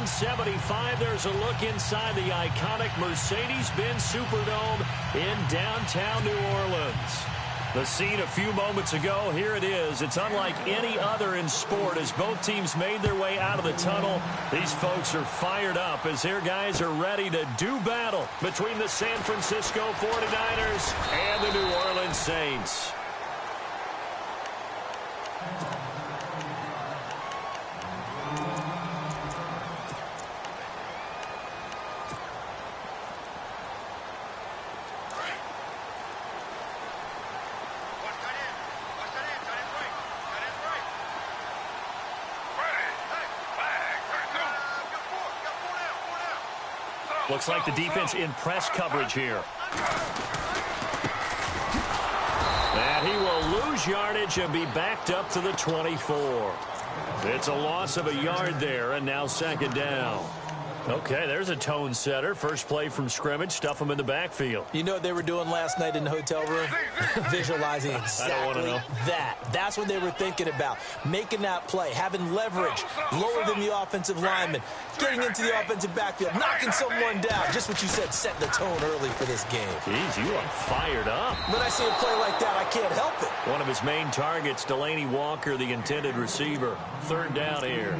1975, there's a look inside the iconic Mercedes-Benz Superdome in downtown New Orleans. The scene a few moments ago, here it is. It's unlike any other in sport as both teams made their way out of the tunnel. These folks are fired up as their guys are ready to do battle between the San Francisco 49ers and the New Orleans Saints. Looks like the defense in press coverage here. And he will lose yardage and be backed up to the 24. It's a loss of a yard there, and now second down. Okay, there's a tone setter. First play from scrimmage, stuff him in the backfield. You know what they were doing last night in the hotel room? Visualizing exactly that. That's what they were thinking about. Making that play, having leverage, lower than the offensive lineman, getting into the offensive backfield, knocking someone down. Just what you said, setting the tone early for this game. Jeez, you are fired up. When I see a play like that, I can't help it. One of his main targets, Delaney Walker, the intended receiver. Third down here.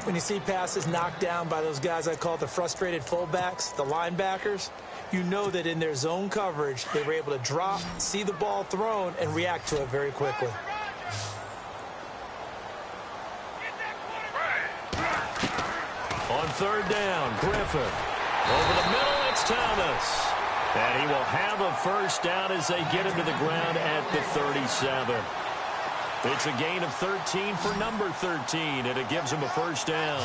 When you see passes knocked down by those guys I call the frustrated fullbacks, the linebackers, you know that in their zone coverage, they were able to drop, see the ball thrown, and react to it very quickly. On third down, Griffin. Over the middle, it's Thomas. And he will have a first down as they get him to the ground at the 37. It's a gain of 13 for number 13, and it gives him a first down.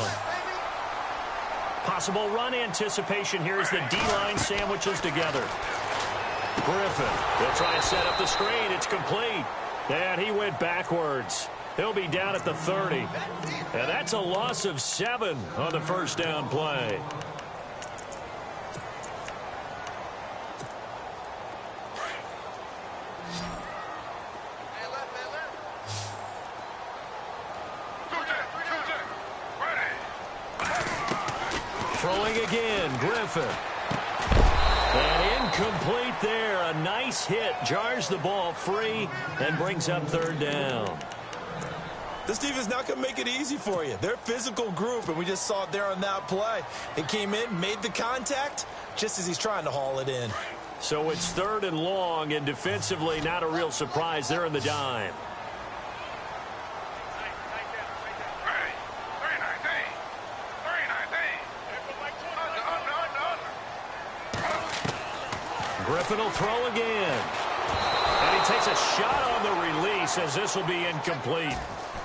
Possible run anticipation here as the D-line sandwiches together. Griffin, they'll try and set up the screen. It's complete. And he went backwards. He'll be down at the 30. And that's a loss of 7 on the first down play. Throwing again, Griffin. And incomplete there. A nice hit. Jars the ball free and brings up third down. This defense not going to make it easy for you. They're a physical group, and we just saw it there on that play. It came in, made the contact, just as he's trying to haul it in. So it's third and long, and defensively not a real surprise. They're in the dime. Griffin will throw again. And he takes a shot on the release as this will be incomplete.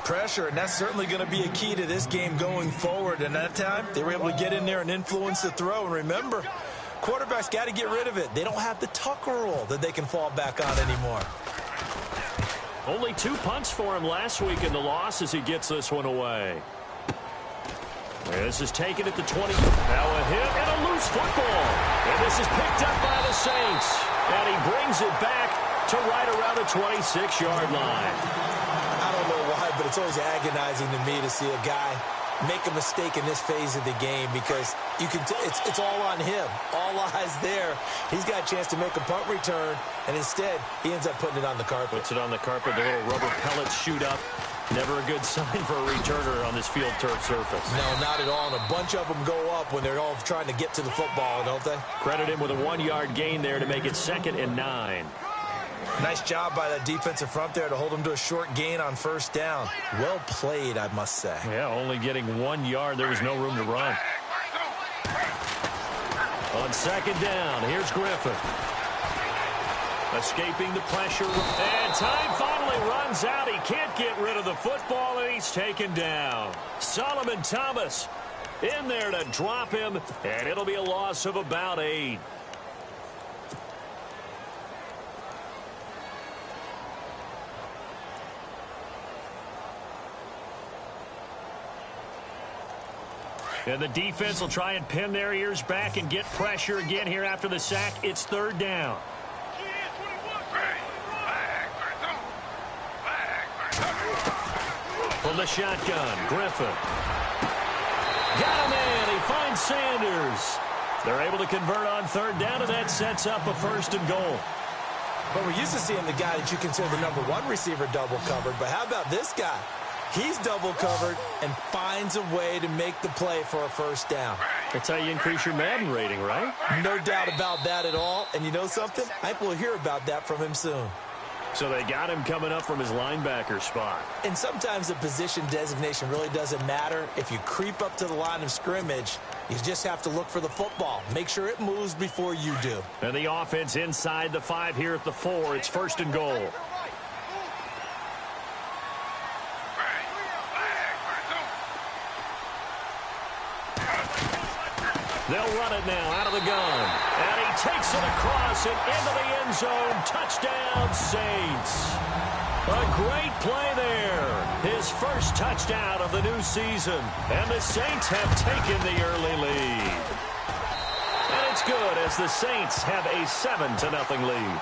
Pressure, and that's certainly going to be a key to this game going forward. And that time, they were able to get in there and influence the throw. And remember, quarterbacks got to get rid of it. They don't have the Tucker rule that they can fall back on anymore. Only 2 punts for him last week in the loss as he gets this one away. This is taken at the 20. Now a hit and a loose football. And this is picked up by the Saints. And he brings it back to right around the 26-yard line. I don't know why, but it's always agonizing to me to see a guy make a mistake in this phase of the game because you can it's all on him. All eyes there. He's got a chance to make a punt return, and instead he ends up putting it on the carpet. Puts it on the carpet. The little rubber pellets shoot up. Never a good sign for a returner on this field turf surface. No, not at all. And a bunch of them go up when they're all trying to get to the football, don't they? Credit him with a 1-yard gain there to make it 2nd and 9. Nice job by that defensive front there to hold him to a short gain on first down. Well played, I must say. Yeah, only getting 1 yard. There was no room to run. On second down, here's Griffin. Escaping the pressure. And time finally runs out. He can't get rid of the football, and he's taken down. Solomon Thomas in there to drop him, and it'll be a loss of about 8. And the defense will try and pin their ears back and get pressure again here after the sack. It's third down. From the shotgun, Griffin. Got him Sanders. They're able to convert on third down, and that sets up a 1st and goal. But we're used to seeing the guy that you consider the number 1 receiver double covered. But how about this guy? He's double covered and finds a way to make the play for a 1st down. That's how you increase your Madden rating, right? No doubt about that at all. And you know something? I think we'll hear about that from him soon. So they got him coming up from his linebacker spot. And sometimes the position designation really doesn't matter. If you creep up to the line of scrimmage, you just have to look for the football. Make sure it moves before you do. And the offense inside the 5 here at the 4. It's 1st and goal. They'll run it now out of the gun. And he takes it across and into the end zone. Touchdown, Saints. A great play there. His first touchdown of the new season. And the Saints have taken the early lead. And it's good as the Saints have a 7-0 lead.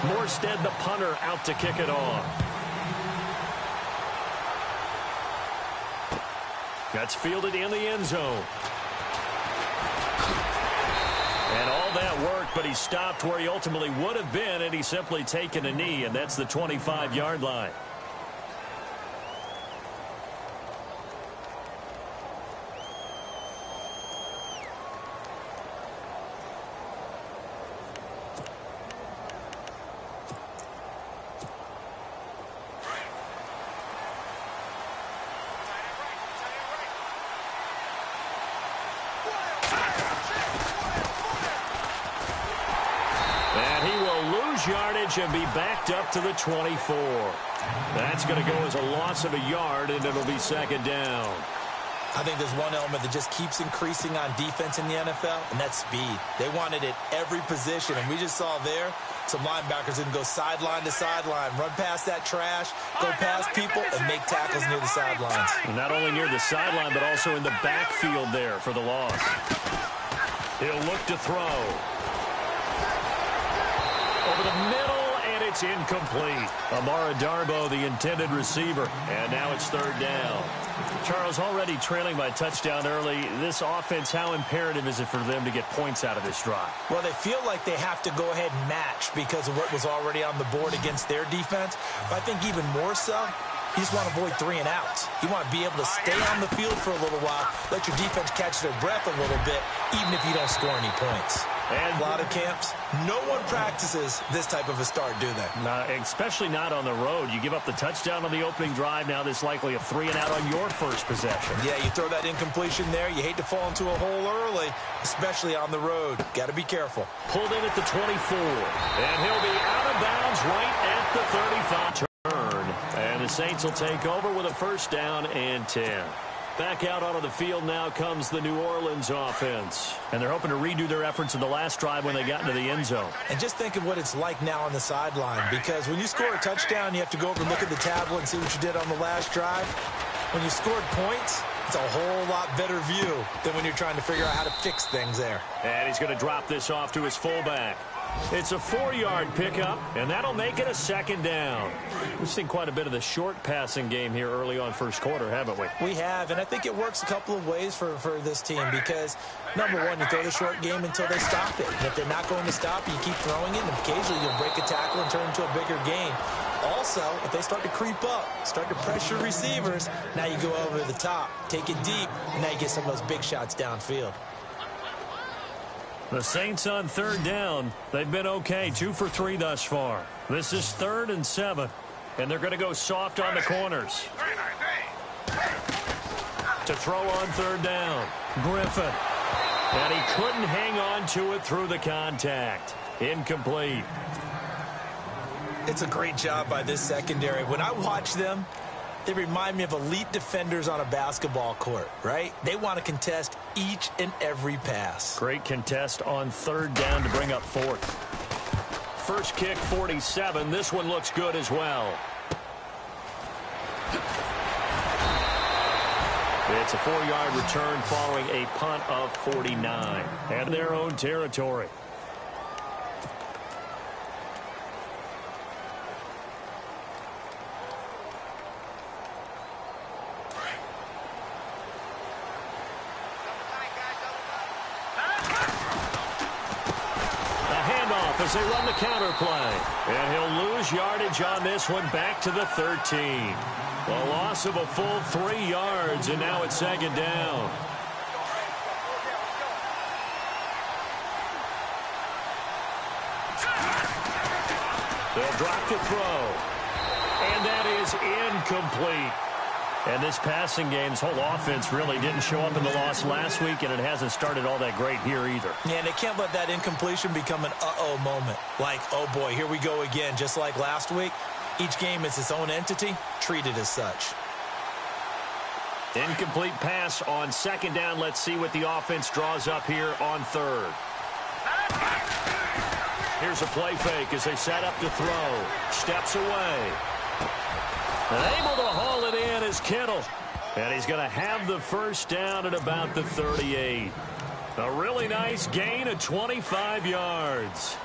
Morstead, the punter, out to kick it off. That's fielded in the end zone. And all that worked, but he stopped where he ultimately would have been, and he's simply taken a knee, and that's the 25-yard line. Yardage and be backed up to the 24. That's going to go as a loss of a yard, and it'll be 2nd down. I think there's one element that just keeps increasing on defense in the NFL, and that's speed. They want it at every position, and we just saw there some linebackers that can go sideline to sideline, run past that trash, go past people, and make tackles near the sidelines. And not only near the sideline, but also in the backfield there for the loss. He'll look to throw. Over the middle, and it's incomplete. Amara Darboh, the intended receiver. And now it's 3rd down. Charles, already trailing by a touchdown early. This offense, how imperative is it for them to get points out of this drive? Well, they feel like they have to go ahead and match because of what was already on the board against their defense. But I think even more so, you just want to avoid 3 and outs. You want to be able to stay on the field for a little while, let your defense catch their breath a little bit, even if you don't score any points. And a lot of camps, no one practices this type of a start, do they? No, especially not on the road. You give up the touchdown on the opening drive. Now there's likely a 3 and out on your first possession. Yeah, you throw that incompletion there. You hate to fall into a hole early, especially on the road. Got to be careful. Pulled in at the 24. And he'll be out of bounds right at the 35. And the Saints will take over with a 1st down and 10. Back out onto the field now comes the New Orleans offense. And they're hoping to redo their efforts in the last drive when they got into the end zone. And just think of what it's like now on the sideline, because when you score a touchdown, you have to go over and look at the tablet and see what you did on the last drive. When you scored points, it's a whole lot better view than when you're trying to figure out how to fix things there. And he's going to drop this off to his fullback. It's a 4-yard pickup, and that'll make it a 2nd down. We've seen quite a bit of the short passing game here early on first quarter, haven't we? We have, and I think it works a couple of ways for this team because, number one, you throw the short game until they stop it. And if they're not going to stop it, you keep throwing it, and occasionally you'll break a tackle and turn into a bigger gain. Also, if they start to creep up, start to pressure receivers, now you go over the top, take it deep, and now you get some of those big shots downfield. The Saints on 3rd down. They've been okay, 2 for 3 thus far. This is 3rd and 7, and they're going to go soft on the corners. To throw on 3rd down, Griffin. And he couldn't hang on to it through the contact. Incomplete. It's a great job by this secondary. When I watch them, they remind me of elite defenders on a basketball court, right? They want to contest each and every pass. Great contest on 3rd down to bring up 4th. First kick, 47. This one looks good as well. It's a 4-yard return following a punt of 49. And their own territory. As they run the counter play. And he'll lose yardage on this one back to the 13. A loss of a full 3 yards, and now it's second down. They'll drop to throw. And that is incomplete. And this passing game's whole offense really didn't show up in the loss last week, and it hasn't started all that great here either. Yeah, and they can't let that incompletion become an uh-oh moment. Like, oh boy, here we go again. Just like last week, each game is its own entity, treated as such. Incomplete pass on second down. Let's see what the offense draws up here on third. Here's a play fake as they set up to throw. Steps away. And able to haul it in is Kittle. And he's going to have the first down at about the 38. A really nice gain of 25 yards.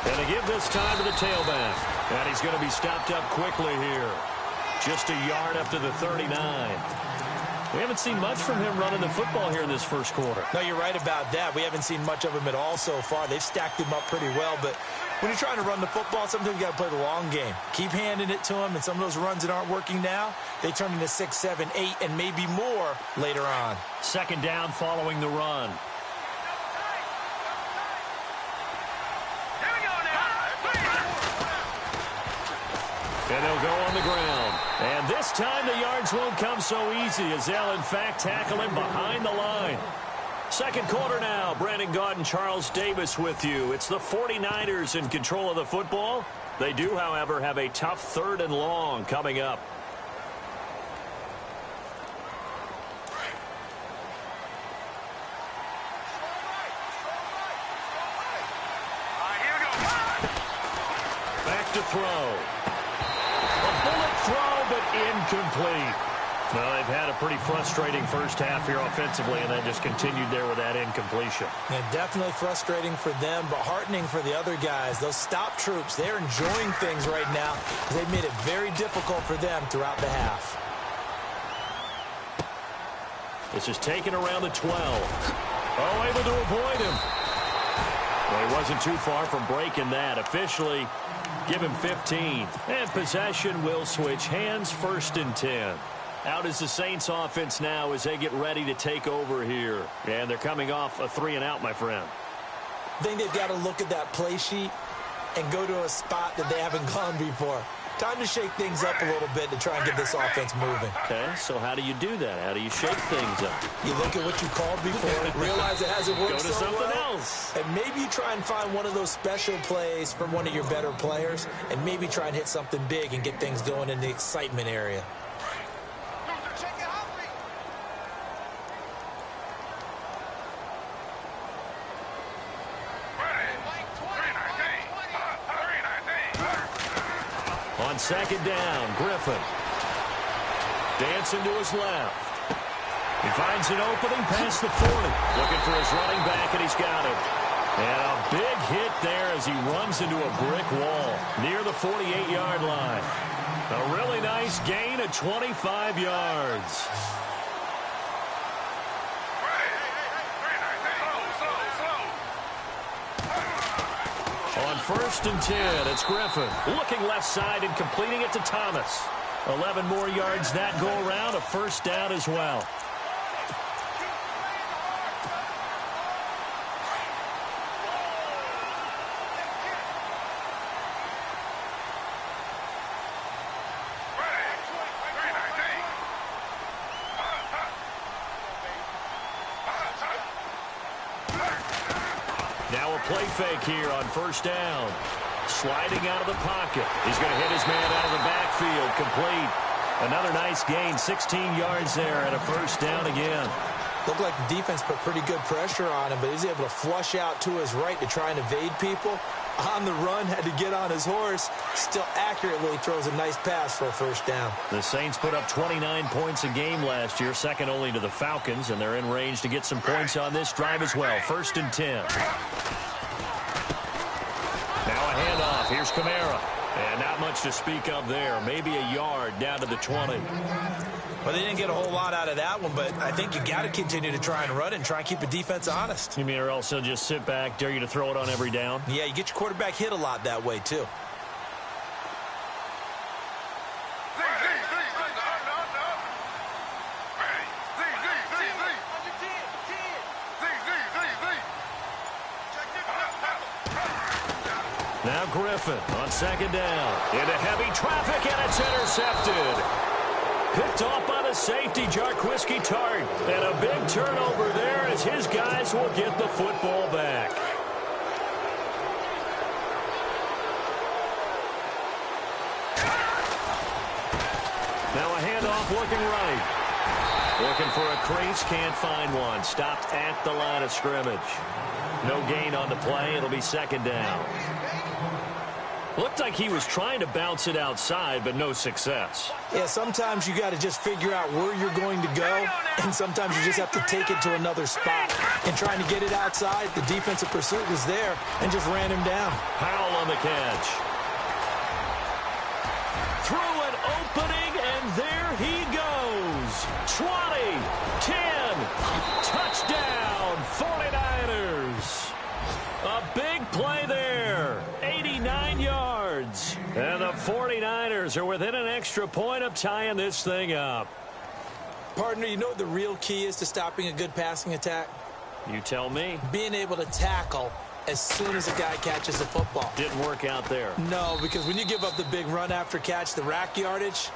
And they give this time to the tailback. And he's going to be stopped up quickly here. Just a yard up to the 39. We haven't seen much from him running the football here in this first quarter. No, you're right about that. We haven't seen much of him at all so far. They've stacked him up pretty well, but when you're trying to run the football, sometimes you got to play the long game. Keep handing it to him, and some of those runs that aren't working now, they turn into 6, 7, 8, and maybe more later on. Second down following the run. And they'll go on the ground. And this time the yards won't come so easy as they'll, in fact, tackle him behind the line. Second quarter now. Brandon Gaudin, Charles Davis with you. It's the 49ers in control of the football. They do, however, have a tough third and long coming up. Back to throw. Throw, but incomplete. Well, they've had a pretty frustrating first half here offensively, and then just continued there with that incompletion. Yeah, definitely frustrating for them, but heartening for the other guys. Those stop troops, they're enjoying things right now. They've made it very difficult for them throughout the half. This is taken around the 12. Oh, able to avoid him. Well, he wasn't too far from breaking that. Officially, give him 15. And possession will switch hands, 1st and 10. Out is the Saints offense now as they get ready to take over here. And they're coming off a 3-and-out, my friend. I think they've got to look at that play sheet and go to a spot that they haven't gone before. Time to shake things up a little bit to try and get this offense moving. Okay, so how do you do that? How do you shake things up? You look at what you called before, realize it hasn't worked so well. Go to something else. And maybe you try and find one of those special plays from one of your better players, and maybe try and hit something big and get things going in the excitement area. On second down, Griffin. Dancing to his left. He finds an opening past the 40. Looking for his running back, and he's got it. And a big hit there as he runs into a brick wall near the 48-yard line. A really nice gain of 25 yards. On 1st and 10, it's Griffin. Looking left side and completing it to Thomas. 11 more yards that go around, a first down as well. Now a play fake here on 1st down. Sliding out of the pocket. He's going to hit his man out of the backfield. Complete. Another nice gain. 16 yards there and a first down again. Looked like the defense put pretty good pressure on him, but he's able to flush out to his right to try and evade people. on the run, had to get on his horse. Still accurately throws a nice pass for a first down. The Saints put up 29 points a game last year, second only to the Falcons, and they're in range to get some points on this drive as well. 1st and 10. Now a handoff. Here's Kamara. And not much to speak of there. Maybe a yard down to the 20. Well, they didn't get a whole lot out of that one, but I think you got to continue to try and run and try and keep the defense honest. You mean or else they'll just sit back, dare you to throw it on every down? Yeah, you get your quarterback hit a lot that way, too. Now Griffin on 2nd down. Into heavy traffic, and it's intercepted. Picked off by the safety, Jarquiski Tart. And a big turnover there as his guys will get the football back. Now a handoff looking right. Looking for a crease, can't find one. Stopped at the line of scrimmage. No gain on the play. It'll be 2nd down. Looked like he was trying to bounce it outside, but no success. Yeah, sometimes you got to just figure out where you're going to go, and sometimes you just have to take it to another spot. And trying to get it outside, the defensive pursuit was there and just ran him down. Powell on the catch. Through an opening, and there he goes. 20, 10, touchdown, 49ers. A big play there. 89 yards. And the 49ers are within an extra point of tying this thing up. Partner, you know what the real key is to stopping a good passing attack? You tell me. Being able to tackle as soon as a guy catches the football. Didn't work out there. No, because when you give up the big run after catch, the rack yardage,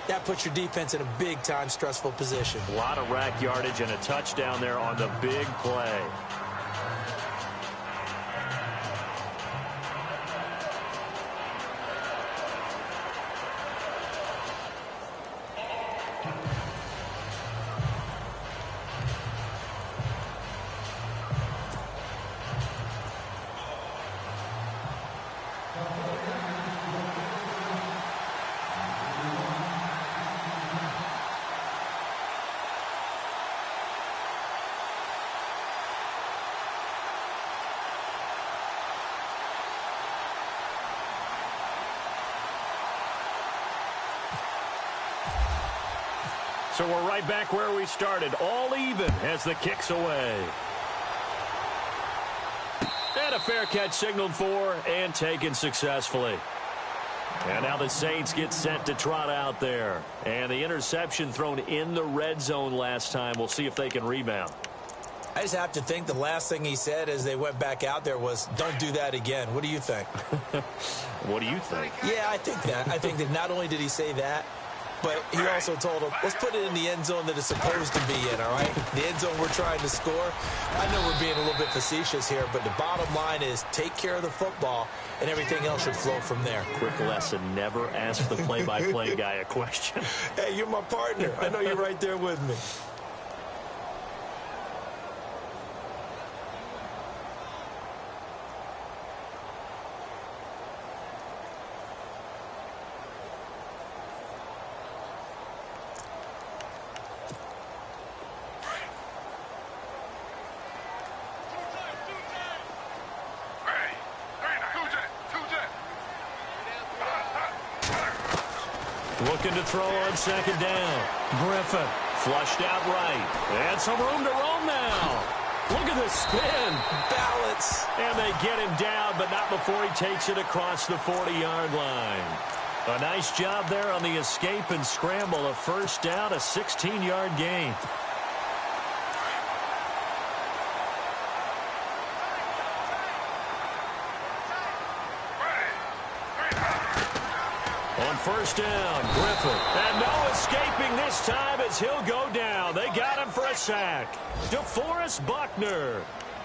that puts your defense in a big-time stressful position. A lot of rack yardage and a touchdown there on the big play. So we're right back where we started, all even as the kick's away. And a fair catch signaled for and taken successfully. And now the Saints get set to trot out there. And the interception thrown in the red zone last time. We'll see if they can rebound. I just have to think the last thing he said as they went back out there was, don't do that again. What do you think? What do you think? Yeah, I think that. I think that not only did he say that, but he also told him, let's put it in the end zone that it's supposed to be in, all right? The end zone we're trying to score. I know we're being a little bit facetious here, but the bottom line is take care of the football, and everything else should flow from there. Quick lesson, never ask the play-by-play guy a question. Hey, you're my partner. I know you're right there with me. Looking to throw on 2nd down. Griffin flushed out right. And some room to roam now. Look at the spin. Balance. And they get him down, but not before he takes it across the 40-yard line. A nice job there on the escape and scramble. A first down, a 16-yard gain. On 1st down, Griffin. And no escaping this time as he'll go down. They got him for a sack. DeForest Buckner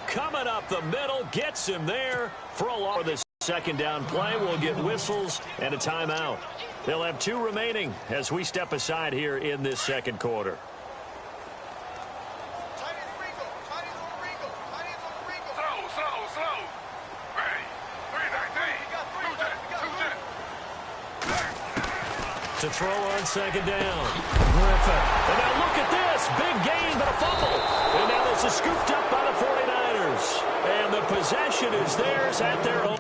coming up the middle, gets him there for a long. This 2nd down play will get whistles and a timeout. They'll have 2 remaining as we step aside here in this 2nd quarter. to throw on second down. Griffin. And now look at this. Big gain, but a fumble. And now this is scooped up by the 49ers. And the possession is theirs at their own.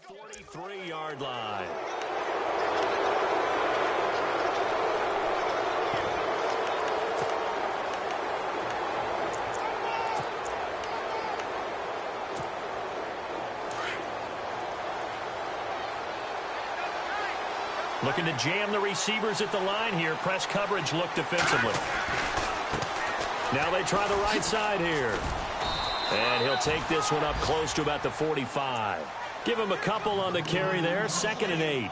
.43-yard line. Looking to jam the receivers at the line here. Press coverage look defensively. Now they try the right side here. And he'll take this one up close to about the 45. Give him a couple on the carry there. 2nd and 8.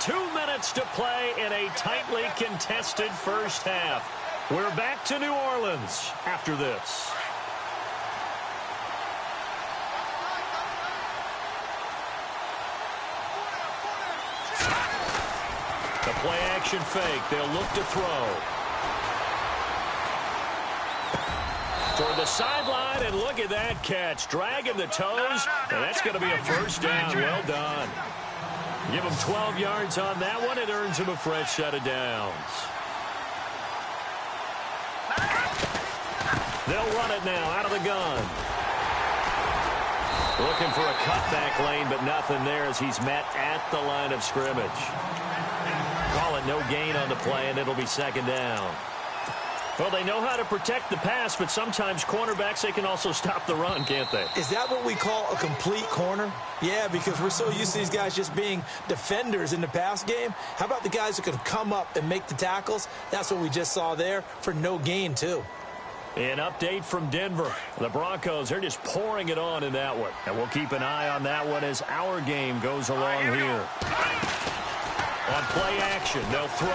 Two minutes to play in a tightly contested first half. We're back to New Orleans after this. The play-action fake. They'll look to throw. Toward the sideline, and look at that catch. Dragging the toes, and that's going to be a first down. Well done. Give him 12 yards on that one. It earns him a fresh set of downs. They'll run it now out of the gun. Looking for a cutback lane, but nothing there as he's met at the line of scrimmage. Call it no gain on the play, and it'll be 2nd down. Well, they know how to protect the pass, but sometimes cornerbacks, they can also stop the run, can't they? Is that what we call a complete corner? Yeah, because we're so used to these guys just being defenders in the pass game. How about the guys who can come up and make the tackles? That's what we just saw there for no gain, too. An update from Denver. The Broncos, they're just pouring it on in that one. And we'll keep an eye on that one as our game goes along here. On play action, they'll throw.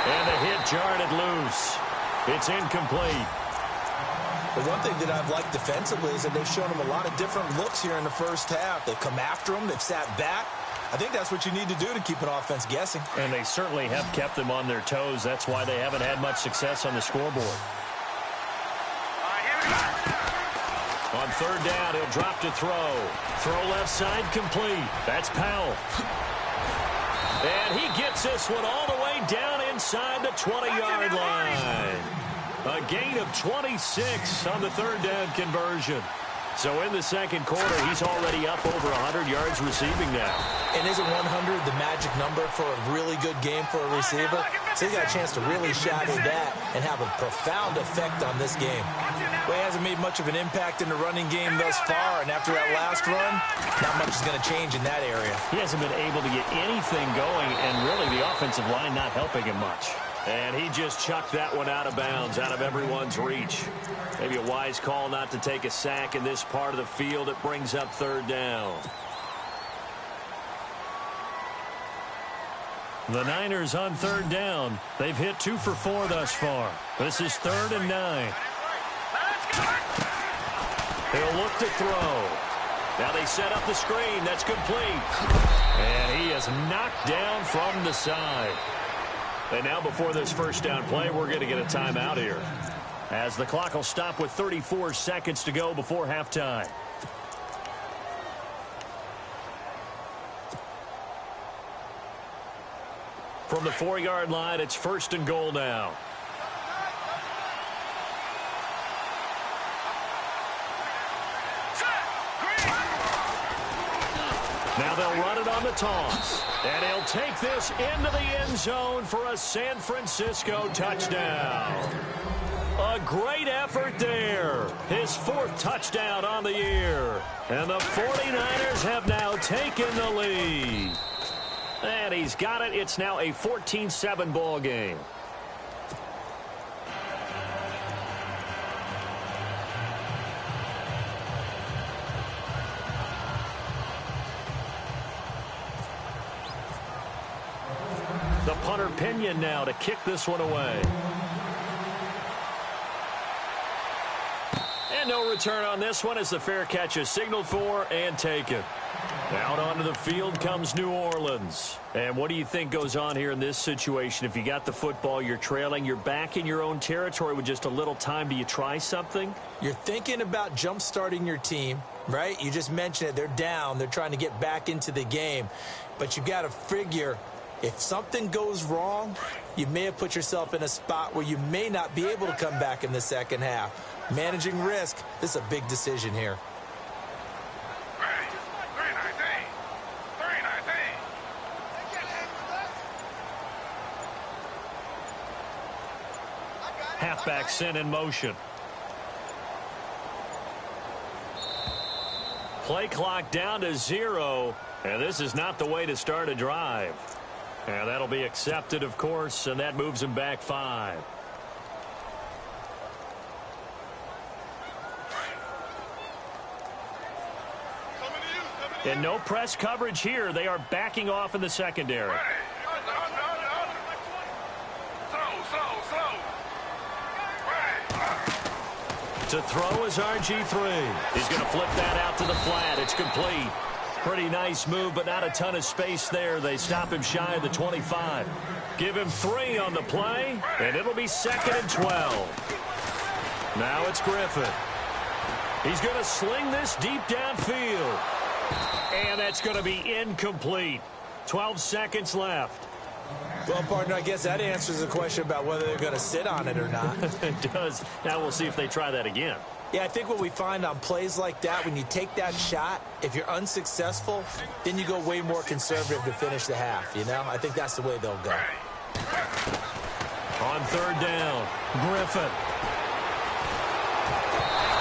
And the hit jarred it loose. It's incomplete. The one thing that I've liked defensively is that they've shown them a lot of different looks here in the first half. They've come after them. They've sat back. I think that's what you need to do to keep an offense guessing. And they certainly have kept them on their toes. That's why they haven't had much success on the scoreboard. On 3rd down, he'll drop to throw. Throw left side complete. That's Powell. And he gets this one all the way down inside the 20-yard line. A gain of 26 on the 3rd down conversion. So in the 2nd quarter, he's already up over 100 yards receiving now. And isn't 100 the magic number for a really good game for a receiver? So he's got a chance to really shadow that and have a profound effect on this game. Well, he hasn't made much of an impact in the running game thus far, and after that last run, not much is going to change in that area. He hasn't been able to get anything going, and really the offensive line not helping him much. And he just chucked that one out of bounds, out of everyone's reach. Maybe a wise call not to take a sack in this part of the field. It brings up 3rd down. The Niners on 3rd down. They've hit 2 for 4 thus far. This is 3rd and 9. He'll look to throw. Now they set up the screen. That's complete. And he is knocked down from the side. And now before this first down play, we're going to get a timeout here, as the clock will stop with 34 seconds to go before halftime. From the 4-yard line, it's 1st and goal now. Now they'll run it on the toss. And he'll take this into the end zone for a San Francisco touchdown. A great effort there. His 4th touchdown on the year. And the 49ers have now taken the lead. And he's got it. It's now a 14-7 ball game. The punter Pinion now to kick this one away. And no No return on this one as the fair catch is signaled for and taken. Out onto the field comes New Orleans. And what do you think goes on here in this situation? If you got the football, you're trailing, you're back in your own territory with just a little time. Do you try something? You're thinking about jump-starting your team, right? You just mentioned it. They're down. They're trying to get back into the game. But you got to figure if something goes wrong, you may have put yourself in a spot where you may not be able to come back in the second half. Managing risk, this is a big decision here. Halfback sent in motion. Play clock down to 0, and this is not the way to start a drive. And that'll be accepted, of course, and that moves him back 5. And no press coverage here. They are backing off in the secondary. To throw is RG3. He's going to flip that out to the flat. It's complete. Pretty nice move, but not a ton of space there. They stop him shy of the 25. Give him 3 on the play, and it'll be 2nd and 12. Now it's Griffin. He's going to sling this deep downfield. And that's going to be incomplete. 12 seconds left. Well, partner, I guess that answers the question about whether they're going to sit on it or not. It does. Now we'll see if they try that again. Yeah, I think what we find on plays like that, when you take that shot, if you're unsuccessful, then you go way more conservative to finish the half, you know? I think that's the way they'll go. On 3rd down, Griffin.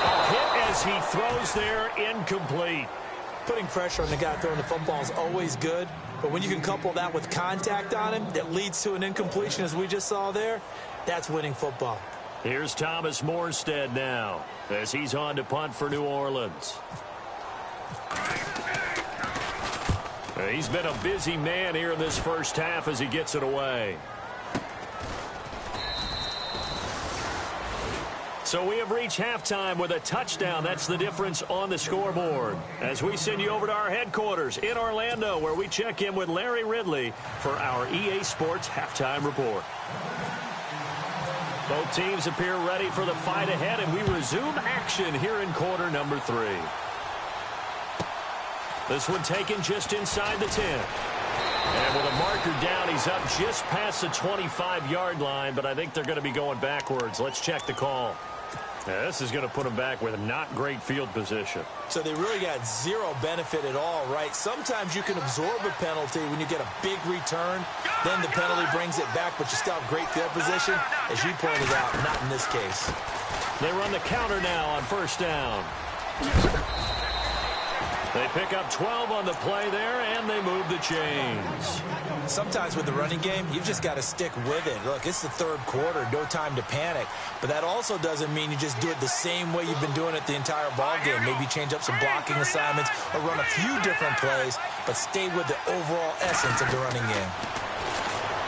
A hit as he throws there, incomplete. Putting pressure on the guy throwing the football is always good, but when you can couple that with contact on him that leads to an incompletion, as we just saw there, that's winning football. Here's Thomas Morstead now as he's on to punt for New Orleans. He's been a busy man here in this first half as he gets it away. So we have reached halftime with a touchdown. That's the difference on the scoreboard. As we send you over to our headquarters in Orlando, where we check in with Larry Ridley for our EA Sports Halftime Report. Both teams appear ready for the fight ahead, and we resume action here in quarter number 3. This one taken just inside the 10. And with a marker down, he's up just past the 25-yard line, but I think they're going to be going backwards. Let's check the call. Now, this is going to put them back with not great field position. So they really got zero benefit at all, right? Sometimes you can absorb a penalty when you get a big return. Then the penalty brings it back, but you still have great field position. As you pointed out, not in this case. They run the counter now on 1st down. They pick up 12 on the play there, and they move the chains. Sometimes with the running game, you've just got to stick with it. Look, it's the 3rd quarter, no time to panic. But that also doesn't mean you just do it the same way you've been doing it the entire ball game. Maybe change up some blocking assignments or run a few different plays, but stay with the overall essence of the running game.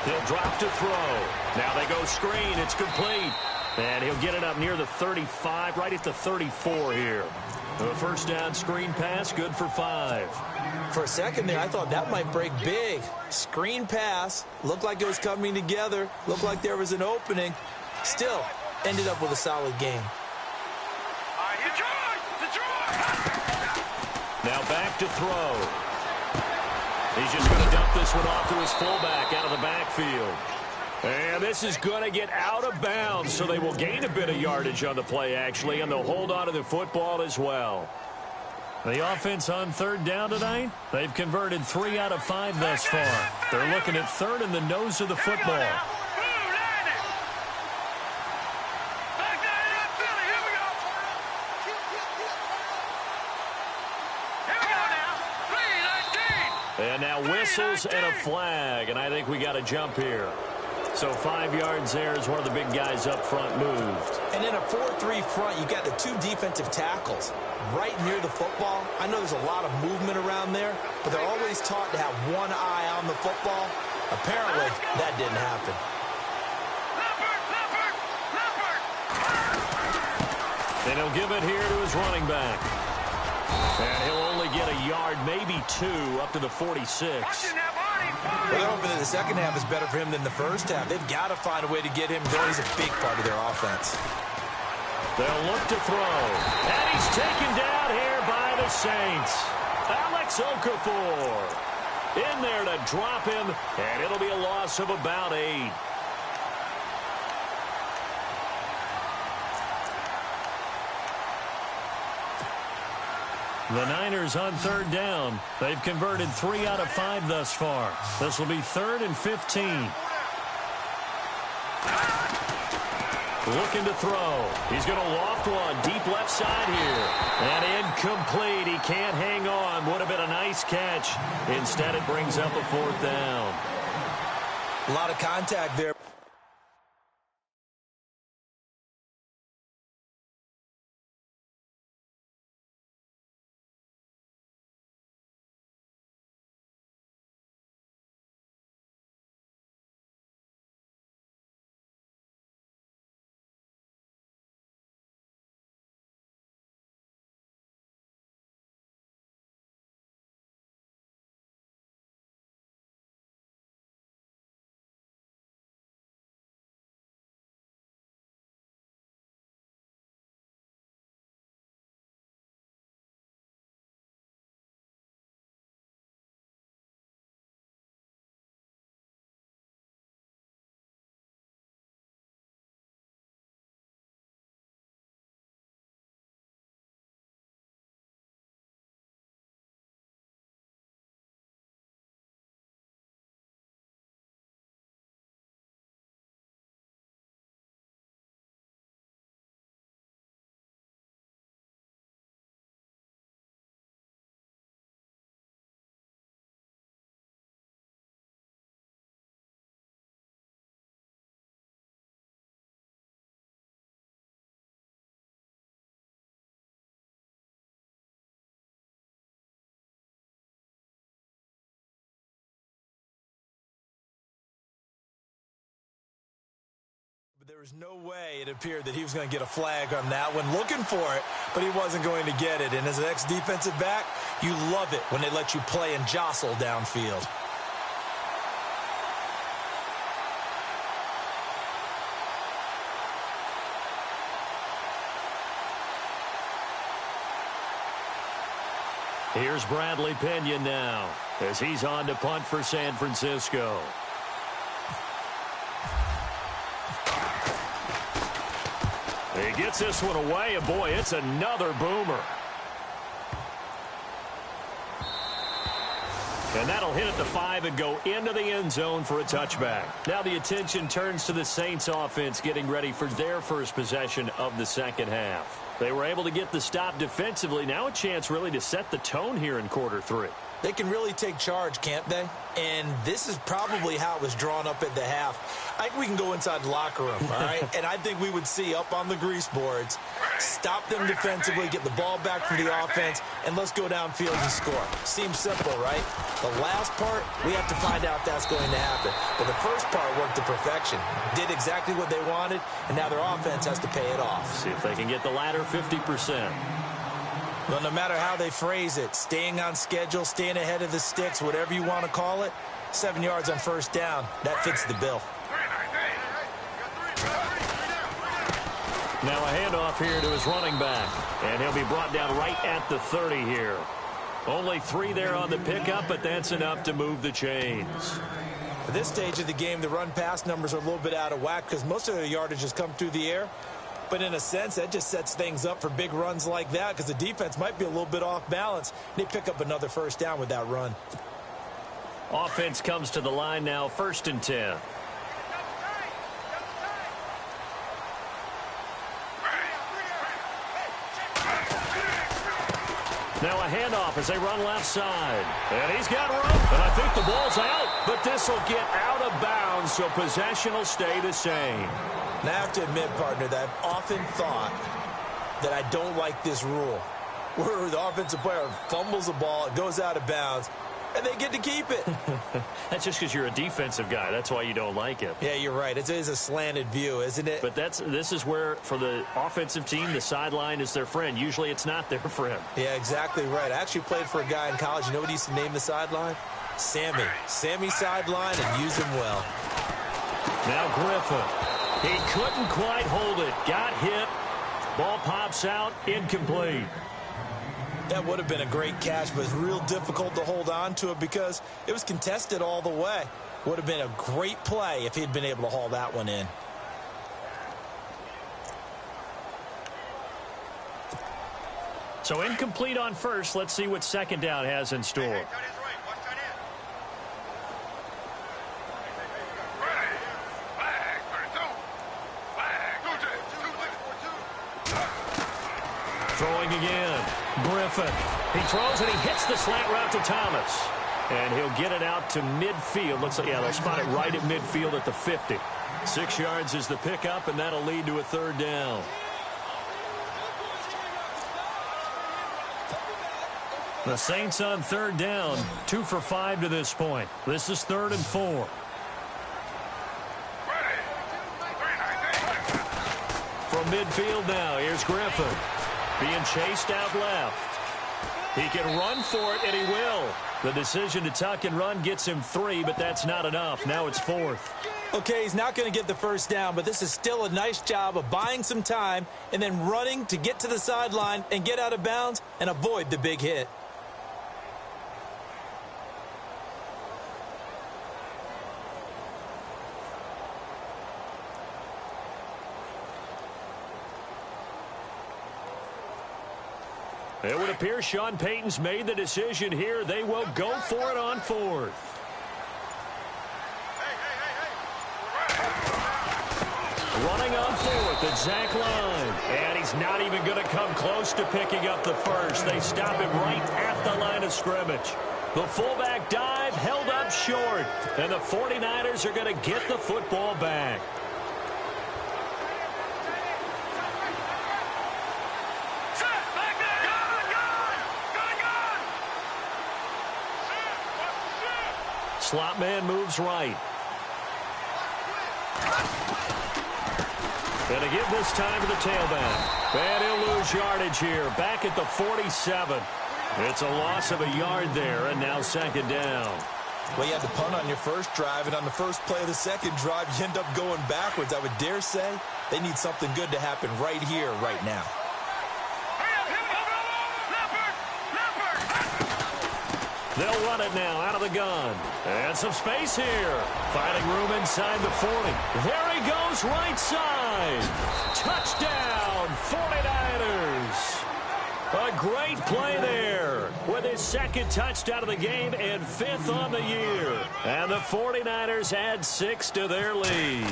He'll drop to throw. Now they go screen. It's complete. And he'll get it up near the 35, right at the 34 here. A 1st down screen pass, good for 5. For a second there, I thought that might break big. Screen pass, looked like it was coming together, looked like there was an opening. Still, ended up with a solid game. Now back to throw. He's just going to dump this one off to his fullback out of the backfield. And this is going to get out of bounds, so they will gain a bit of yardage on the play, actually, and they'll hold on to the football as well. The offense on 3rd down tonight, they've converted 3 out of 5 thus far. They're looking at 3rd in the nose of the football. And now whistles and a flag, and I think we got a jump here. So 5 yards there as one of the big guys up front moved. And in a 4-3 front, you got the 2 defensive tackles right near the football. I know there's a lot of movement around there, but they're always taught to have one eye on the football. Apparently, that didn't happen. And he'll give it here to his running back. And he'll only get a yard, maybe 2, up to the 46. Well, they're hoping that the second half is better for him than the first half. They've got to find a way to get him going. He's a big part of their offense. They'll look to throw. And he's taken down here by the Saints. Alex Okafor in there to drop him, and it'll be a loss of about 8. The Niners on third down. They've converted 3 out of 5 thus far. This will be 3rd and 15. Looking to throw. He's going to loft one deep left side here. And incomplete. He can't hang on. Would have been a nice catch. Instead, it brings up a 4th down. A lot of contact there. There was no way it appeared that he was going to get a flag on that one. Looking for it, but he wasn't going to get it. And as an ex-defensive back, you love it when they let you play and jostle downfield. Here's Bradley Pinion now as he's on to punt for San Francisco. He gets this one away, and boy, it's another boomer. And that'll hit at the 5 and go into the end zone for a touchback. Now the attention turns to the Saints offense getting ready for their first possession of the second half. They were able to get the stop defensively. Now a chance really to set the tone here in quarter 3. They can really take charge, can't they? And this is probably how it was drawn up at the half. I think we can go inside the locker room, all right? And I think we would see up on the grease boards, stop them defensively, get the ball back for the offense, and let's go downfield and score. Seems simple, right? The last part, we have to find out that's going to happen. But the first part worked to perfection. Did exactly what they wanted, and now their offense has to pay it off. See if they can get the latter 50%. Well, no matter how they phrase it, staying on schedule, staying ahead of the sticks, whatever you want to call it, 7 yards on first down, that fits the bill. Now a handoff here to his running back, and he'll be brought down right at the 30 here. Only 3 there on the pickup, but that's enough to move the chains. At this stage of the game, the run-pass numbers are a little bit out of whack because most of their yardage has come through the air. But in a sense, that just sets things up for big runs like that because the defense might be a little bit off balance. They pick up another first down with that run. Offense comes to the line now, 1st and 10. Now a handoff as they run left side. And he's got room. And I think the ball's out. But this will get out of bounds, so possession will stay the same. And I have to admit, partner, that I've often thought that I don't like this rule. Where the offensive player fumbles the ball, it goes out of bounds, and they get to keep it. That's just because you're a defensive guy. That's why you don't like it. Yeah, you're right. It is a slanted view, isn't it? But this is where, for the offensive team, the sideline is their friend. Usually it's not their friend. Yeah, exactly right. I actually played for a guy in college. You know what he used to name the sideline? Sammy. Sammy sideline, and use him well. Now Griffin. He couldn't quite hold it. Got hit. Ball pops out. Incomplete. That would have been a great catch, but it's real difficult to hold on to it because it was contested all the way. Would have been a great play if he'd been able to haul that one in. So incomplete on first. Let's see what second down has in store. Throwing again. Griffin. He throws and he hits the slant route to Thomas. And he'll get it out to midfield. Looks like, yeah, they'll spot it right at midfield at the 50. 6 yards is the pickup, and that'll lead to a third down. The Saints on third down, 2 for 5 to this point. This is 3rd and 4. From midfield now, here's Griffin. Being chased out left. He can run for it, and he will. The decision to tuck and run gets him 3, but that's not enough. Now it's 4th. Okay, he's not going to get the first down, but this is still a nice job of buying some time and then running to get to the sideline and get out of bounds and avoid the big hit. It would appear Sean Payton's made the decision here. They will go for it on 4th. Running on 4th at Zach line. And he's not even going to come close to picking up the first. They stop him right at the line of scrimmage. The fullback dive held up short. And the 49ers are going to get the football back. Slot man moves right. And to give this time to the tailback. And he'll lose yardage here. Back at the 47. It's a loss of a yard there, and now second down. Well, you had to punt on your first drive, and on the first play of the second drive, you end up going backwards. I would dare say they need something good to happen right here, right now. They'll run it now out of the gun. And some space here. Finding room inside the 40. There he goes, right side. Touchdown, 49ers. A great play there with his second touchdown of the game and 5th on the year. And the 49ers add 6 to their lead.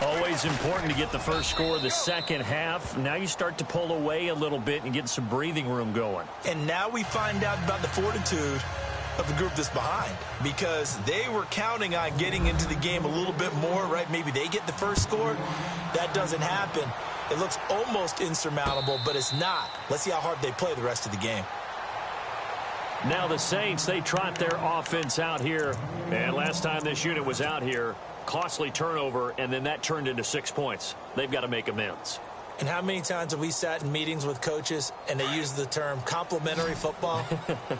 Always important to get the first score of the second half. Now you start to pull away a little bit and get some breathing room going. And now we find out about the fortitude of the group that's behind, because they were counting on getting into the game a little bit more, right? Maybe they get the first score. That doesn't happen. It looks almost insurmountable, but it's not. Let's see how hard they play the rest of the game. Now the Saints, they trot their offense out here. And last time this unit was out here, costly turnover, and then that turned into 6 points. They've got to make amends. And how many times have we sat in meetings with coaches and they use the term complementary football?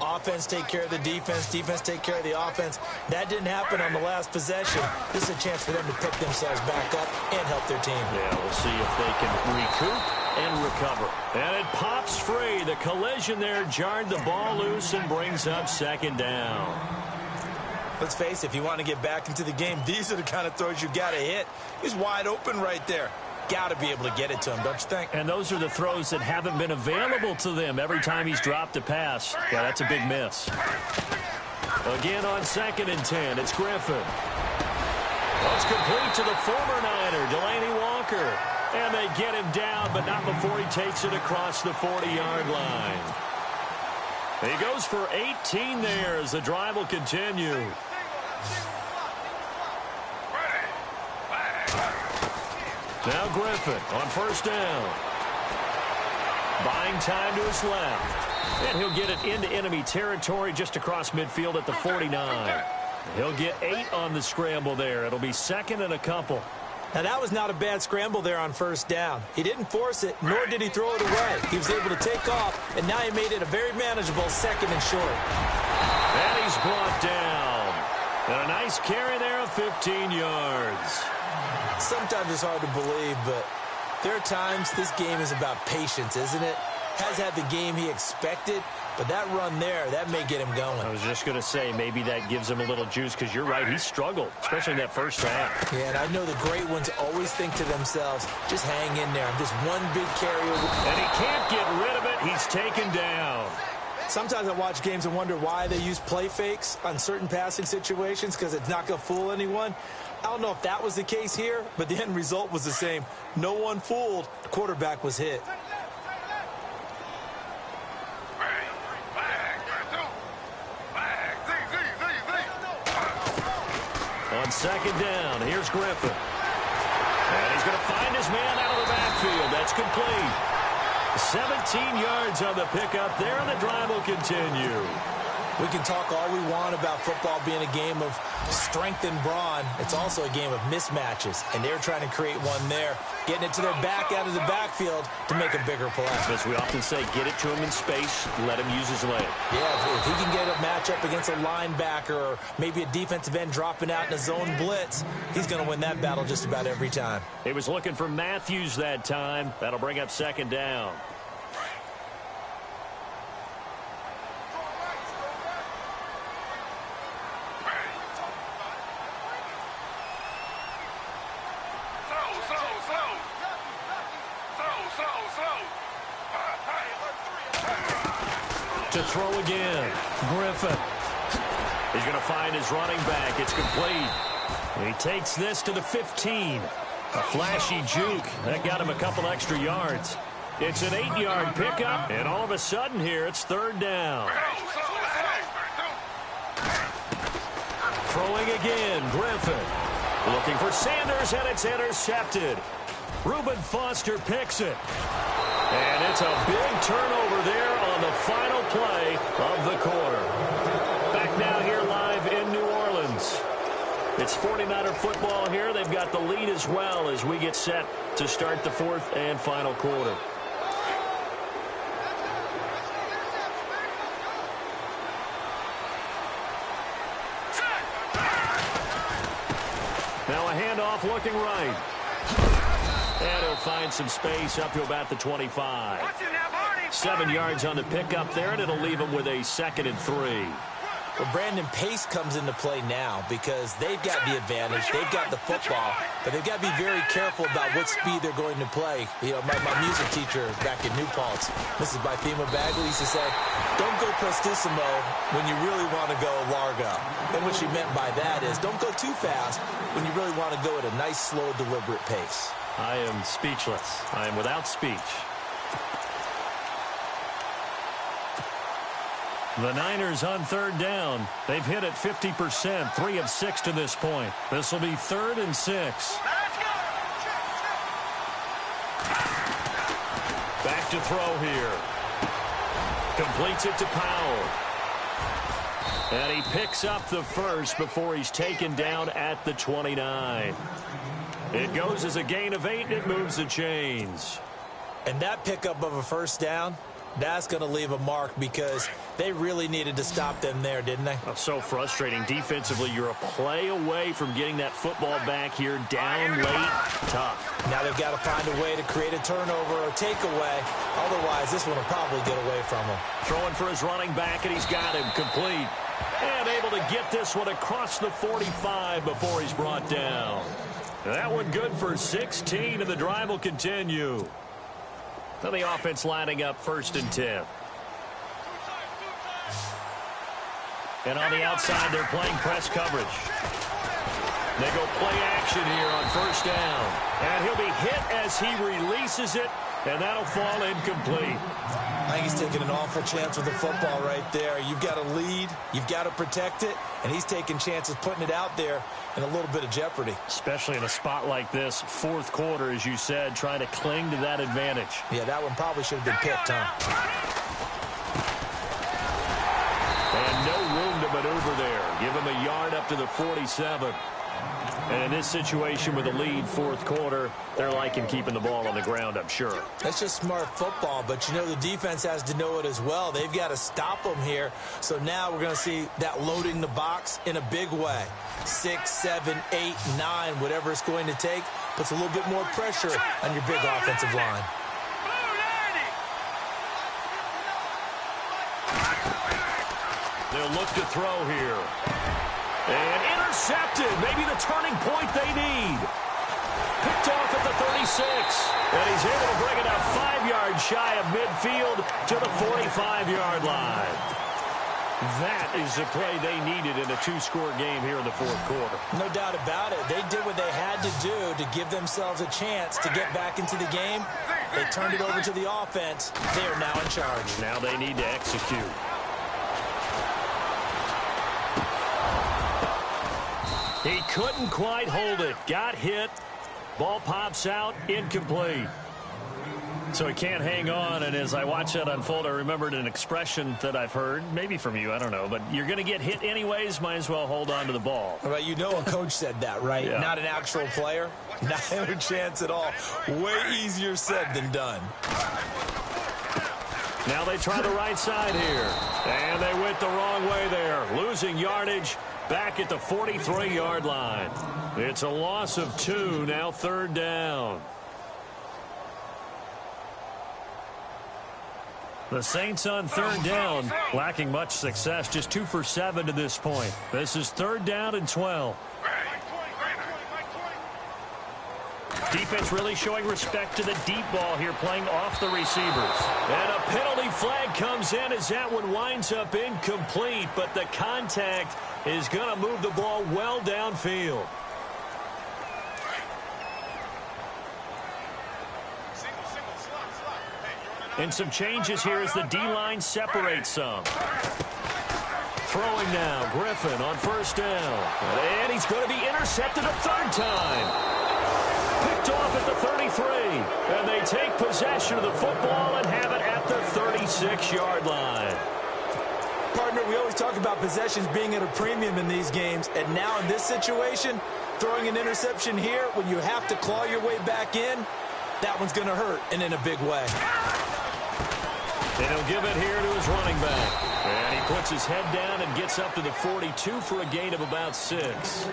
Offense take care of the defense, defense take care of the offense. That didn't happen on the last possession. This is a chance for them to pick themselves back up and help their team. Yeah, we'll see if they can recoup and recover. And it pops free. The collision there jarred the ball loose and brings up second down. Let's face it, if you want to get back into the game, these are the kind of throws you got to hit. He's wide open right there. Got to be able to get it to him, don't you think? And those are the throws that haven't been available to them every time he's dropped a pass. Yeah, that's a big miss. Again on 2nd and 10, it's Griffin. It's complete to the former Niner, Delaney Walker. And they get him down, but not before he takes it across the 40-yard line. He goes for 18 there as the drive will continue. Now Griffin on first down. Buying time to his left. And he'll get it into enemy territory just across midfield at the 49. He'll get 8 on the scramble there. It'll be second and a couple. Now, that was not a bad scramble there on first down. He didn't force it, nor did he throw it away. He was able to take off, and now he made it a very manageable second and short. And he's brought down. And a nice carry there of 15 yards. Sometimes it's hard to believe, but there are times this game is about patience, isn't it? Has had the game he expected, but that run there, that may get him going. I was just going to say, maybe that gives him a little juice, because you're right, he struggled, especially in that first half. Yeah, and I know the great ones always think to themselves, just hang in there. I'm just one big carry away. And he can't get rid of it. He's taken down. Sometimes I watch games and wonder why they use play fakes on certain passing situations, because it's not going to fool anyone. I don't know if that was the case here, but the end result was the same. No one fooled. The quarterback was hit. On second down, here's Griffin. And he's going to find his man out of the backfield. That's complete. 17 yards on the pickup there, and the drive will continue. We can talk all we want about football being a game of strength and brawn. It's also a game of mismatches, and they're trying to create one there, getting it to their back out of the backfield to make a bigger play. As we often say, get it to him in space, let him use his leg. Yeah, if he can get a matchup against a linebacker or maybe a defensive end dropping out in a zone blitz, he's going to win that battle just about every time. He was looking for Matthews that time. That'll bring up second down. To throw again, Griffin. He's going to find his running back. It's complete. He takes this to the 15. A flashy juke. That got him a couple extra yards. It's an 8-yard pickup, and all of a sudden here, it's third down. Throwing again, Griffin. Looking for Sanders, and it's intercepted. Reuben Foster picks it. And it's a big turnover there on the final play of the quarter. Back now here live in New Orleans. It's 49er football here. They've got the lead as well as we get set to start the fourth and final quarter. Now a handoff looking right. And he'll find some space up to about the 25. 7 yards on the pickup there, and it'll leave him with a 2nd and 3. Well, Brandon, pace comes into play now because they've got the advantage. They've got the football, but they've got to be very careful about what speed they're going to play. You know, my music teacher back in New Paltz, Mrs. Bythema Bagley, used to say, don't go prestissimo when you really want to go largo. And what she meant by that is don't go too fast when you really want to go at a nice, slow, deliberate pace. I am speechless. I am without speech. The Niners on third down. They've hit it 50%, 3 of 6 to this point. This will be 3rd and 6. Back to throw here. Completes it to Powell. And he picks up the first before he's taken down at the 29. It goes as a gain of 8, and it moves the chains. And that pickup of a first down, that's going to leave a mark because they really needed to stop them there, didn't they? Oh, so frustrating. Defensively, you're a play away from getting that football back here down late. Tough. Now they've got to find a way to create a turnover or takeaway. Otherwise, this one will probably get away from him. Throwing for his running back, and he's got him complete. And able to get this one across the 45 before he's brought down. That one good for 16, and the drive will continue. So the offense lining up 1st and 10. And on the outside, they're playing press coverage. They go play action here on 1st down. And he'll be hit as he releases it, and that'll fall incomplete. I think he's taking an awful chance with the football right there. You've got to lead, you've got to protect it, and he's taking chances putting it out there in a little bit of jeopardy. Especially in a spot like this, 4th quarter, as you said, trying to cling to that advantage. Yeah, that one probably should have been picked, huh? Give him a yard up to the 47. And in this situation with a lead fourth quarter, they're liking keeping the ball on the ground, I'm sure. That's just smart football, but you know the defense has to know it as well. They've got to stop them here. So now we're going to see that loading the box in a big way. 6, 7, 8, 9, whatever it's going to take, puts a little bit more pressure on your big offensive line. They'll look to throw here. And intercepted. Maybe the turning point they need. Picked off at the 36. And he's able to bring it up 5 yards shy of midfield to the 45-yard line. That is the play they needed in a 2-score game here in the fourth quarter. No doubt about it. They did what they had to do to give themselves a chance to get back into the game. They turned it over to the offense. They are now in charge. Now they need to execute. He couldn't quite hold it. Got hit. Ball pops out. Incomplete. So he can't hang on. And as I watch that unfold, I remembered an expression that I've heard, maybe from you, I don't know. But you're going to get hit anyways. Might as well hold on to the ball. Well, you know a coach said that, right? Yeah. Not an actual player. Not a chance at all. Way easier said than done. Now they try the right side here. And they went the wrong way there. Losing yardage. Back at the 43-yard line. It's a loss of 2, now third down. The Saints on third down, lacking much success, just 2 for 7 to this point. This is third down and 12. Defense really showing respect to the deep ball here, playing off the receivers. And a penalty flag comes in as that one winds up incomplete, but the contact is going to move the ball well downfield. And some changes here as the D-line separates some. Throwing now, Griffin on first down. And he's going to be intercepted a third time. Picked off at the 33. And they take possession of the football and have it at the 36-yard line. Partner, we always talk about possessions being at a premium in these games. And now in this situation, throwing an interception here when you have to claw your way back in, that one's going to hurt, and in a big way. And he'll give it here to his running back. And he puts his head down and gets up to the 42 for a gain of about 6.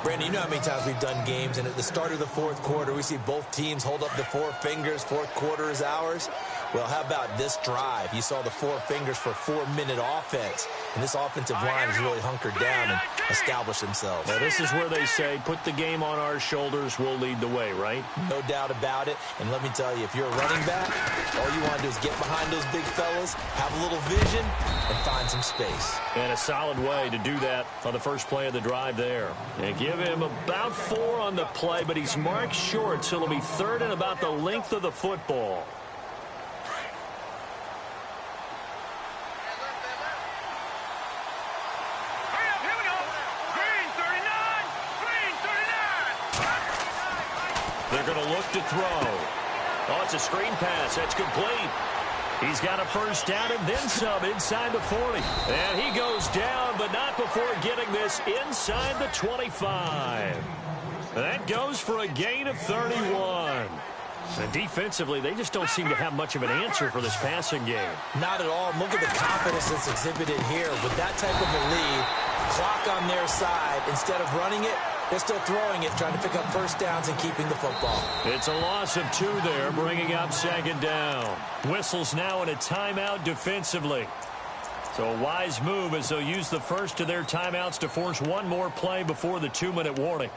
Brandon, you know how many times we've done games, and at the start of the fourth quarter, we see both teams hold up the 4 fingers. Fourth quarter is ours. Well, how about this drive? You saw the 4 fingers for 4-minute offense, and this offensive line has really hunkered down and established themselves. Now, this is where they say, put the game on our shoulders, we'll lead the way, right? No doubt about it. And let me tell you, if you're a running back, all you want to do is get behind those big fellas, have a little vision, and find some space. And a solid way to do that on the first play of the drive there. And give him about 4 on the play, but he's marked short, so it'll be third and about the length of the football. They're going to look to throw. Oh, it's a screen pass. That's complete. He's got a first down and then some inside the 40. And he goes down, but not before getting this inside the 25. That goes for a gain of 31. And defensively, they just don't seem to have much of an answer for this passing game. Not at all. Look at the confidence that's exhibited here. With that type of a lead, clock on their side, instead of running it, they're still throwing it, trying to pick up first downs and keeping the football. It's a loss of 2 there, bringing up second down. Whistles now in a timeout defensively. So a wise move as they'll use the first of their timeouts to force one more play before the 2-minute warning.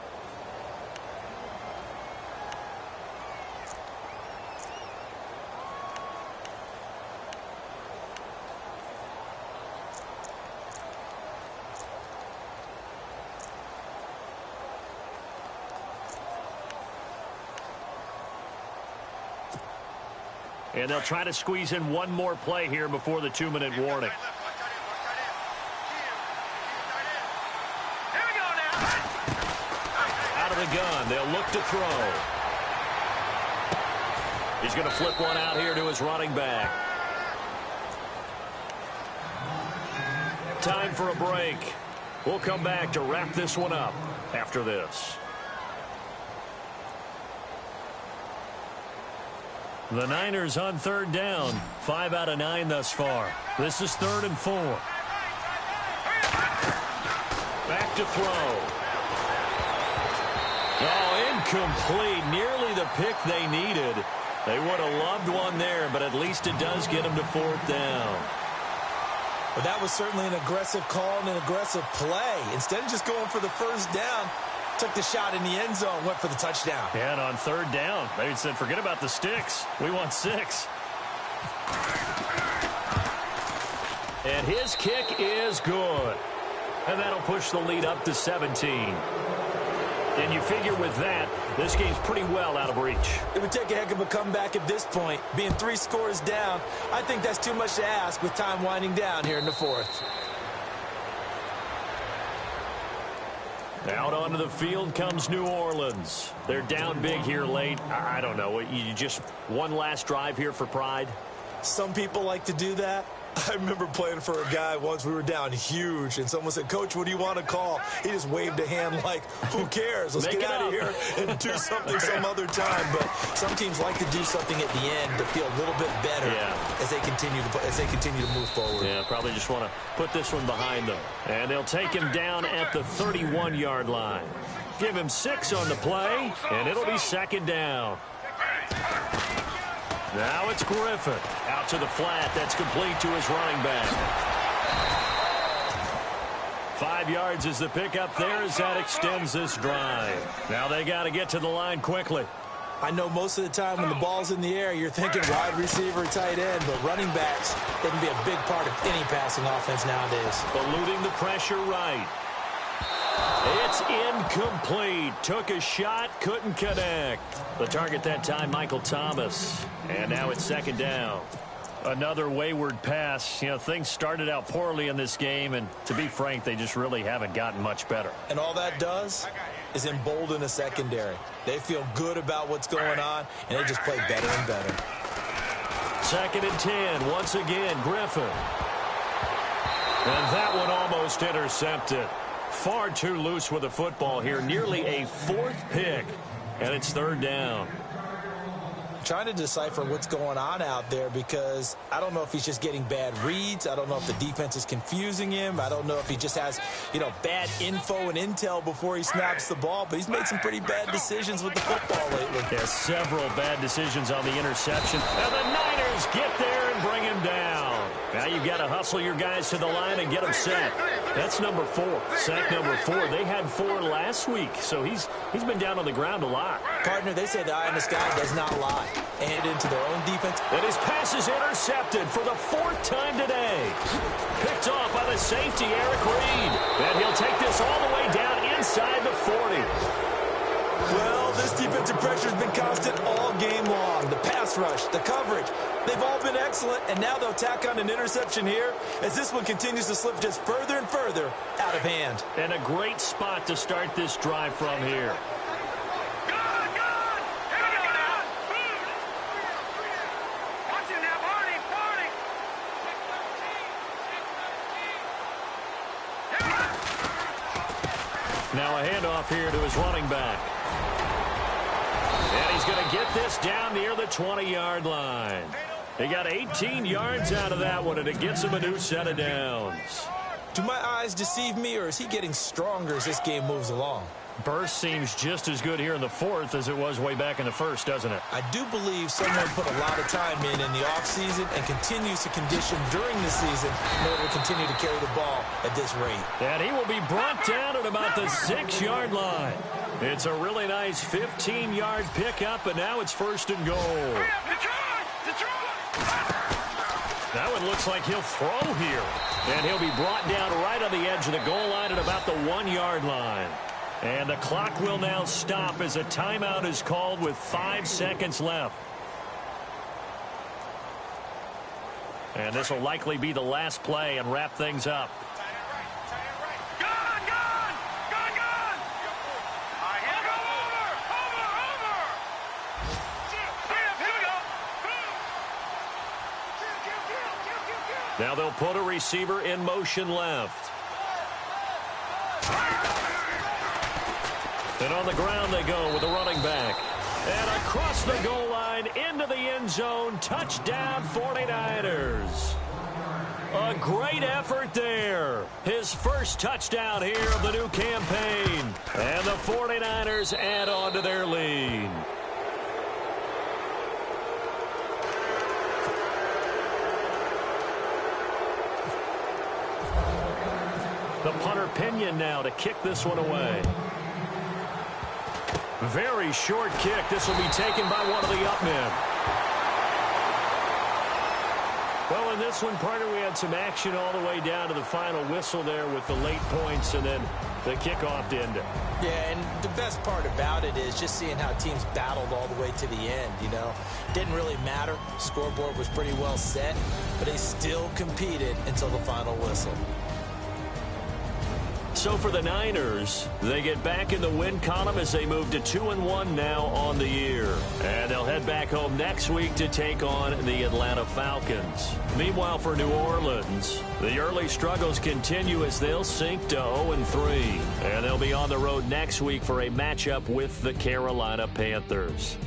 And they'll try to squeeze in one more play here before the 2-minute warning. Out of the gun, they'll look to throw. He's going to flip one out here to his running back. Time for a break. We'll come back to wrap this one up after this. The Niners on third down. 5 out of 9 thus far. This is 3rd and 4. Back to throw. Oh, incomplete. Nearly the pick they needed. They would have loved one there, but at least it does get them to 4th down. But that was certainly an aggressive call and an aggressive play. Instead of just going for the first down, took the shot in the end zone, went for the touchdown. Yeah, and on 3rd down, they said, forget about the sticks. We want 6. And his kick is good. And that'll push the lead up to 17. And you figure with that, this game's pretty well out of reach. It would take a heck of a comeback at this point. Being 3 scores down, I think that's too much to ask with time winding down here in the 4th. Out onto the field comes New Orleans. They're down big here late. I don't know. You just one last drive here for pride? Some people like to do that. I remember playing for a guy once. We were down huge, and someone said, "Coach, what do you want to call?" He just waved a hand like, who cares? Let's get out of here and do something some other time. But some teams like to do something at the end to feel a little bit better as they continue to move forward. Yeah, probably just want to put this one behind them. And they'll take him down at the 31-yard line. Give him 6 on the play, and it'll be 2nd down. Now it's Griffin. Out to the flat. That's complete to his running back. 5 yards is the pickup there as that extends this drive. Now they got to get to the line quickly. I know most of the time when the ball's in the air, you're thinking wide receiver, tight end, but running backs, they can be a big part of any passing offense nowadays. Eluding the pressure right. It's incomplete. Took a shot, couldn't connect. The target that time, Michael Thomas. And now it's 2nd down. Another wayward pass. You know, things started out poorly in this game, and to be frank, they just really haven't gotten much better. And all that does is embolden a secondary. They feel good about what's going on, and they just play better and better. 2nd and 10. Once again, Griffin. And that one almost intercepted. Far too loose with the football here. Nearly a 4th pick. And it's 3rd down. Trying to decipher what's going on out there because I don't know if he's just getting bad reads. I don't know if the defense is confusing him. I don't know if he just has, bad info and intel before he snaps the ball. But he's made some pretty bad decisions with the football lately. Yeah, several bad decisions on the interception. And the Niners get there and bring him down. Now you've got to hustle your guys to the line and get them set. That's number 4. Sack number 4. They had 4 last week, so he's been down on the ground a lot. Partner, they say the eye in the sky does not lie. And into their own defense. And his pass is intercepted for the 4th time today. Picked off by the safety, Eric Reed. And he'll take this all the way down inside the 40. Well, this defensive pressure has been constant all game long. The pass rush, the coverage, they've all been excellent, and now they'll tack on an interception here as this one continues to slip just further and further out of hand. And a great spot to start this drive from here. Now a handoff here to his running back. And he's going to get this down near the 20-yard line. He got 18 yards out of that one, and it gets him a new set of downs. Do my eyes deceive me, or is he getting stronger as this game moves along? Burst seems just as good here in the 4th as it was way back in the 1st, doesn't it? I do believe someone put a lot of time in the offseason and continues to condition during the season in order to continue to carry the ball at this rate. And he will be brought down at about the 6-yard line. It's a really nice 15-yard pickup, and now it's 1st and goal. That one looks like he'll throw here. And he'll be brought down right on the edge of the goal line at about the 1-yard line. And the clock will now stop as a timeout is called with 5 seconds left. And this will likely be the last play and wrap things up. Now they'll put a receiver in motion left. And on the ground they go with the running back. And across the goal line into the end zone. Touchdown 49ers. A great effort there. His first touchdown here of the new campaign. And the 49ers add on to their lead. The punter Pinion now to kick this one away. Very short kick. This will be taken by one of the up men. Well, in this one, partner, we had some action all the way down to the final whistle there with the late points and then the kickoff to end it. Yeah, and the best part about it is just seeing how teams battled all the way to the end, you know. Didn't really matter. Scoreboard was pretty well set, but they still competed until the final whistle. So for the Niners, they get back in the win column as they move to 2-1 now on the year. And they'll head back home next week to take on the Atlanta Falcons. Meanwhile, for New Orleans, the early struggles continue as they'll sink to 0-3. And they'll be on the road next week for a matchup with the Carolina Panthers.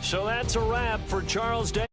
So that's a wrap for Charles Day.